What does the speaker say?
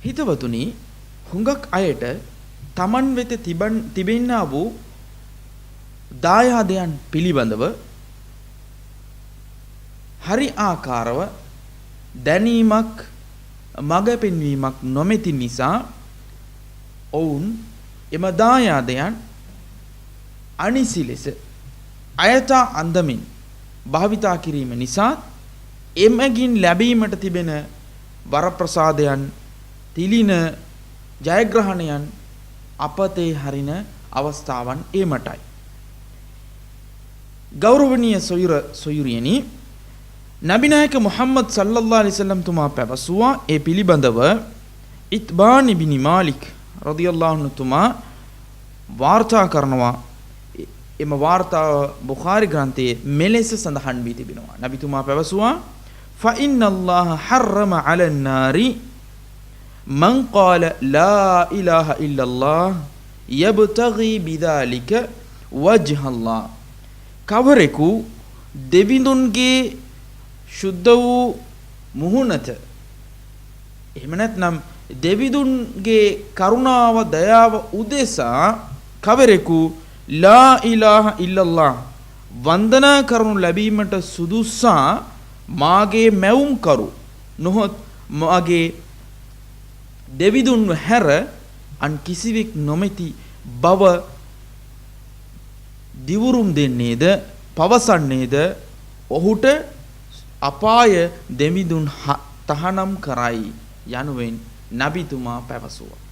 හිතවතුනි හුඟක් අයට තමන් වෙත තිබෙන්නා වූ දායාදයන් පිළිබඳව හරි ආකාරව දැනීමක් මඟ පෙන්වීමක් නොමැති නිසා ඔවුන් එම දායාදයන් අනිසි ලෙස අයථා අන්දමින් භාවිතා කිරීම නිසා එමගින් ලැබීමට තිබෙන වරප්‍රසාදයන් තිලින ජයග්‍රහණයන් අපතේ හරින අවස්ථාවන් ඒමටයි. ගෞරවනීය සොයුරියනි නබිනායක මුහම්මද් සල්ලල්ලාහු අලයිහි වසල්ලම් තුමා පැවසුවා ඒ පිළිබඳව ඉත්බාන් ඉබ්නි මාලික් රදියල්ලාහු අන්හු තුමා වාර්තා කරනවා. එම වාර්තාව බුඛාරි ග්‍රන්ථයේ මෙලෙස සඳහන් වී තිබෙනවා. නබිතුමා පැවසුවා ෆඉන්නල්ලාහ හර්රම අලන් නාරි මන් قال ලා ඉලාහා ඉල්ලල්ලාහ් යබ්තගි බිදාලික වජ්හල්ලාහ්. කවරෙකු දෙවිඳුන්ගේ ශුද්ධ වූ මුහුණත එහෙම නැත්නම් දෙවිඳුන්ගේ කරුණාව දයාව උදෙසා කවරෙකු ලා ඉලාහා ඉල්ලල්ලාහ් වන්දනා කරනු ලැබීමට සුදුස්සා මාගේ මැවුම් කරු නොහොත් මාගේ දෙවිඳුන්ව හැර අන් කිසිවෙක් නොමැති බව දිවුරුම් දෙන්නේද පවසන්නේද ඔහුට අපාය දෙවිඳුන් තහනම් කරයි යනුවෙන් නබිතුමා පැවසුවා.